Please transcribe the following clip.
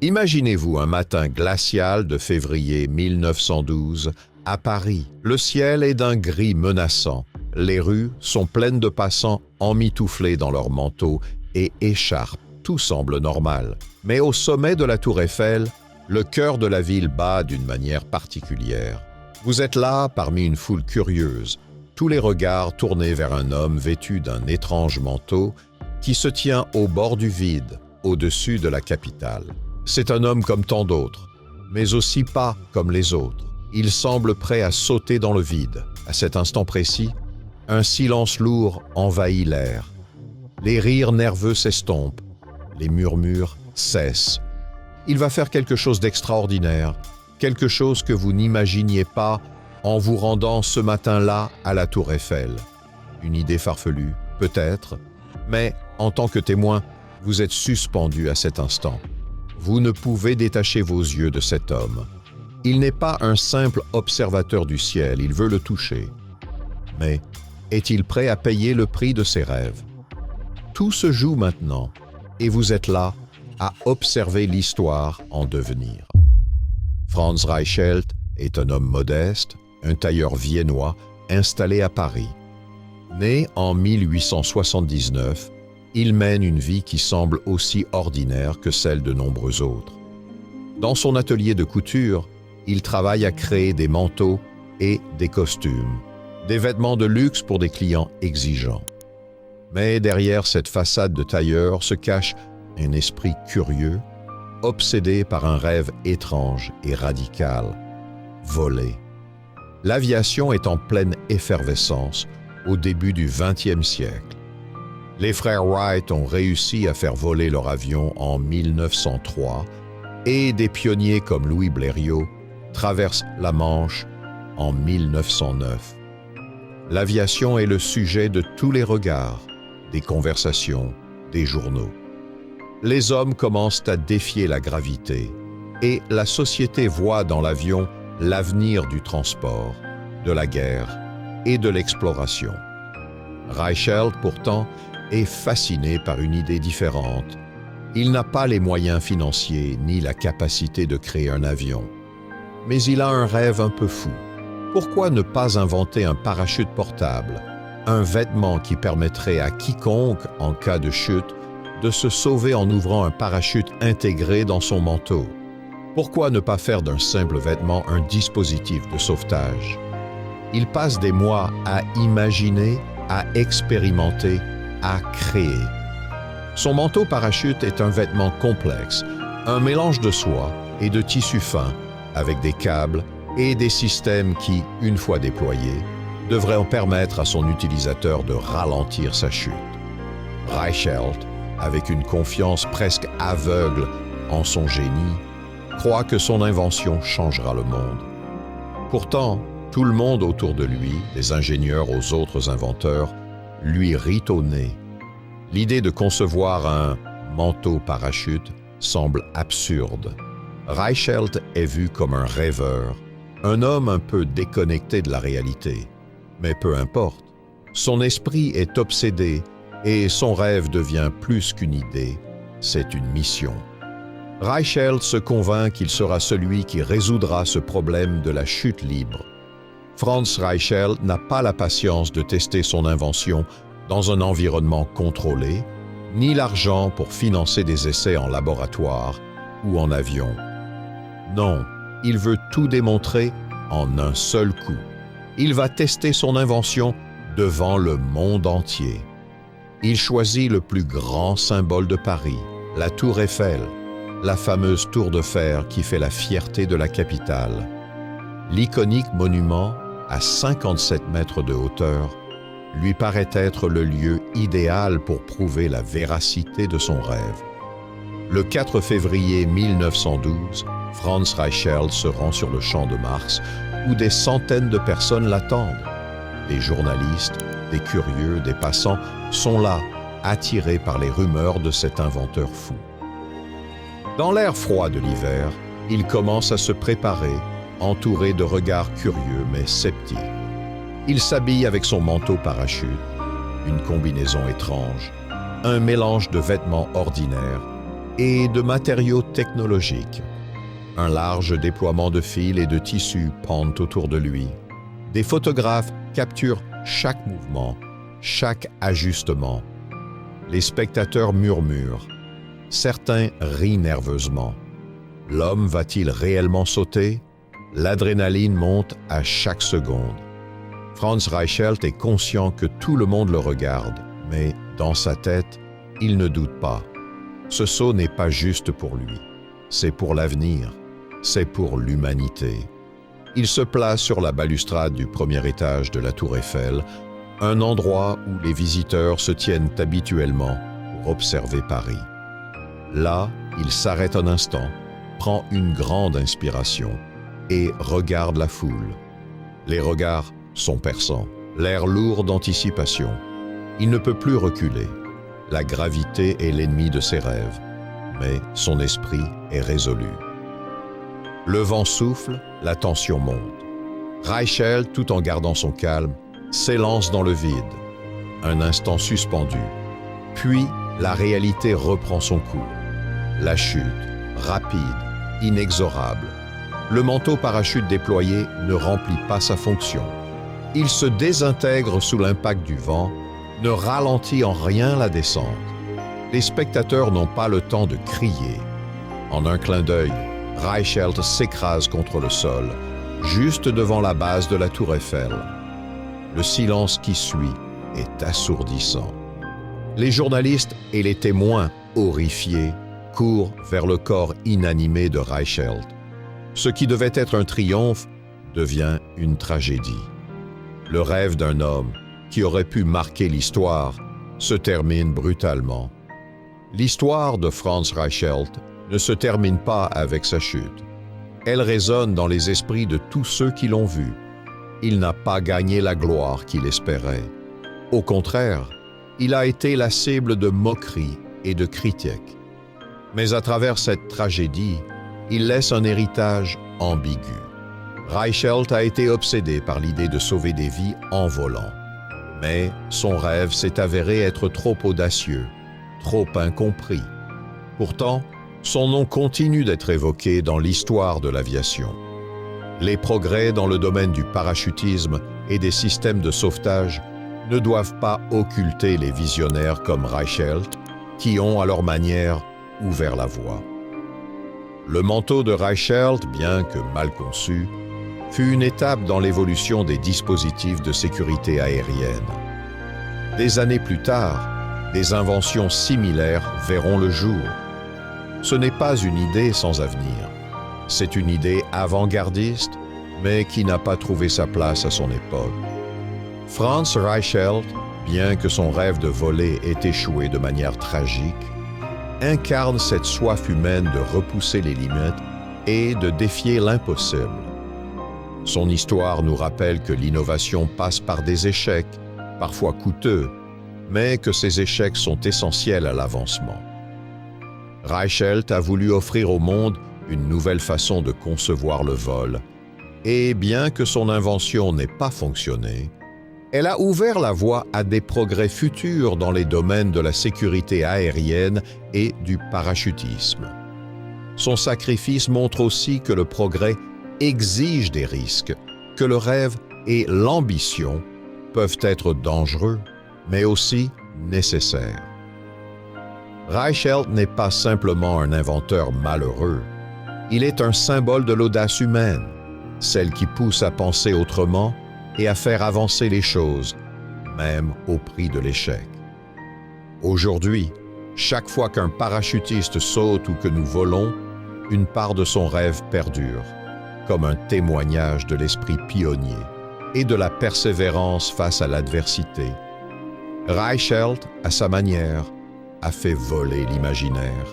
Imaginez-vous un matin glacial de février 1912 à Paris. Le ciel est d'un gris menaçant. Les rues sont pleines de passants emmitouflés dans leurs manteaux et écharpes. Tout semble normal. Mais au sommet de la Tour Eiffel, le cœur de la ville bat d'une manière particulière. Vous êtes là parmi une foule curieuse, tous les regards tournés vers un homme vêtu d'un étrange manteau qui se tient au bord du vide, au-dessus de la capitale. C'est un homme comme tant d'autres, mais aussi pas comme les autres. Il semble prêt à sauter dans le vide. À cet instant précis, un silence lourd envahit l'air. Les rires nerveux s'estompent, les murmures cessent. Il va faire quelque chose d'extraordinaire, quelque chose que vous n'imaginiez pas en vous rendant ce matin-là à la Tour Eiffel. Une idée farfelue, peut-être, mais en tant que témoin, vous êtes suspendu à cet instant. Vous ne pouvez détacher vos yeux de cet homme. Il n'est pas un simple observateur du ciel, il veut le toucher. Mais est-il prêt à payer le prix de ses rêves? Tout se joue maintenant, et vous êtes là à observer l'histoire en devenir. Franz Reichelt est un homme modeste, un tailleur viennois installé à Paris. Né en 1879, il mène une vie qui semble aussi ordinaire que celle de nombreux autres. Dans son atelier de couture, il travaille à créer des manteaux et des costumes, des vêtements de luxe pour des clients exigeants. Mais derrière cette façade de tailleur se cache un esprit curieux, obsédé par un rêve étrange et radical, voler. L'aviation est en pleine effervescence au début du XXe siècle. Les frères Wright ont réussi à faire voler leur avion en 1903 et des pionniers comme Louis Blériot traversent la Manche en 1909. L'aviation est le sujet de tous les regards, des conversations, des journaux. Les hommes commencent à défier la gravité et la société voit dans l'avion l'avenir du transport, de la guerre et de l'exploration. Reichelt, pourtant, est fasciné par une idée différente. Il n'a pas les moyens financiers ni la capacité de créer un avion. Mais il a un rêve un peu fou. Pourquoi ne pas inventer un parachute portable, un vêtement qui permettrait à quiconque, en cas de chute, de se sauver en ouvrant un parachute intégré dans son manteau? Pourquoi ne pas faire d'un simple vêtement un dispositif de sauvetage? Il passe des mois à imaginer, à expérimenter, à créer. Son manteau parachute est un vêtement complexe, un mélange de soie et de tissu fin, avec des câbles et des systèmes qui, une fois déployés, devraient en permettre à son utilisateur de ralentir sa chute. Reichelt, avec une confiance presque aveugle en son génie, croit que son invention changera le monde. Pourtant, tout le monde autour de lui, des ingénieurs aux autres inventeurs, lui rit au nez. L'idée de concevoir un manteau parachute semble absurde. Reichelt est vu comme un rêveur, un homme un peu déconnecté de la réalité. Mais peu importe, son esprit est obsédé et son rêve devient plus qu'une idée, c'est une mission. Reichelt se convainc qu'il sera celui qui résoudra ce problème de la chute libre. Franz Reichelt n'a pas la patience de tester son invention dans un environnement contrôlé, ni l'argent pour financer des essais en laboratoire ou en avion. Non, il veut tout démontrer en un seul coup. Il va tester son invention devant le monde entier. Il choisit le plus grand symbole de Paris, la Tour Eiffel, la fameuse tour de fer qui fait la fierté de la capitale. L'iconique monument, à 57 mètres de hauteur, lui paraît être le lieu idéal pour prouver la véracité de son rêve. Le 4 février 1912, Franz Reichelt se rend sur le Champ de Mars, où des centaines de personnes l'attendent. Des journalistes, des curieux, des passants sont là, attirés par les rumeurs de cet inventeur fou. Dans l'air froid de l'hiver, il commence à se préparer, entouré de regards curieux mais sceptiques. Il s'habille avec son manteau parachute, une combinaison étrange, un mélange de vêtements ordinaires et de matériaux technologiques. Un large déploiement de fils et de tissus pendent autour de lui. Des photographes capturent chaque mouvement, chaque ajustement. Les spectateurs murmurent. Certains rient nerveusement. L'homme va-t-il réellement sauter? L'adrénaline monte à chaque seconde. Franz Reichelt est conscient que tout le monde le regarde, mais dans sa tête, il ne doute pas. Ce saut n'est pas juste pour lui. C'est pour l'avenir. C'est pour l'humanité. Il se place sur la balustrade du premier étage de la Tour Eiffel, un endroit où les visiteurs se tiennent habituellement pour observer Paris. Là, il s'arrête un instant, prend une grande inspiration et regarde la foule. Les regards sont perçants, l'air lourd d'anticipation. Il ne peut plus reculer. La gravité est l'ennemi de ses rêves, mais son esprit est résolu. Le vent souffle, la tension monte. Reichelt, tout en gardant son calme, s'élance dans le vide. Un instant suspendu. Puis, la réalité reprend son cours. La chute, rapide, inexorable. Le manteau parachute déployé ne remplit pas sa fonction. Il se désintègre sous l'impact du vent, ne ralentit en rien la descente. Les spectateurs n'ont pas le temps de crier. En un clin d'œil, Reichelt s'écrase contre le sol, juste devant la base de la Tour Eiffel. Le silence qui suit est assourdissant. Les journalistes et les témoins, horrifiés, courent vers le corps inanimé de Reichelt. Ce qui devait être un triomphe devient une tragédie. Le rêve d'un homme qui aurait pu marquer l'histoire se termine brutalement. L'histoire de Franz Reichelt ne se termine pas avec sa chute. Elle résonne dans les esprits de tous ceux qui l'ont vu. Il n'a pas gagné la gloire qu'il espérait. Au contraire, il a été la cible de moqueries et de critiques. Mais à travers cette tragédie, il laisse un héritage ambigu. Reichelt a été obsédé par l'idée de sauver des vies en volant. Mais son rêve s'est avéré être trop audacieux, trop incompris. Pourtant, son nom continue d'être évoqué dans l'histoire de l'aviation. Les progrès dans le domaine du parachutisme et des systèmes de sauvetage ne doivent pas occulter les visionnaires comme Reichelt, qui ont à leur manière ouvert la voie. Le manteau de Reichelt, bien que mal conçu, fut une étape dans l'évolution des dispositifs de sécurité aérienne. Des années plus tard, des inventions similaires verront le jour. Ce n'est pas une idée sans avenir. C'est une idée avant-gardiste, mais qui n'a pas trouvé sa place à son époque. Franz Reichelt, bien que son rêve de voler ait échoué de manière tragique, incarne cette soif humaine de repousser les limites et de défier l'impossible. Son histoire nous rappelle que l'innovation passe par des échecs, parfois coûteux, mais que ces échecs sont essentiels à l'avancement. Reichelt a voulu offrir au monde une nouvelle façon de concevoir le vol, et bien que son invention n'ait pas fonctionné, elle a ouvert la voie à des progrès futurs dans les domaines de la sécurité aérienne et du parachutisme. Son sacrifice montre aussi que le progrès exige des risques, que le rêve et l'ambition peuvent être dangereux, mais aussi nécessaires. Reichelt n'est pas simplement un inventeur malheureux. Il est un symbole de l'audace humaine, celle qui pousse à penser autrement et à faire avancer les choses, même au prix de l'échec. Aujourd'hui, chaque fois qu'un parachutiste saute ou que nous volons, une part de son rêve perdure, comme un témoignage de l'esprit pionnier et de la persévérance face à l'adversité. Reichelt, à sa manière, a fait voler l'imaginaire.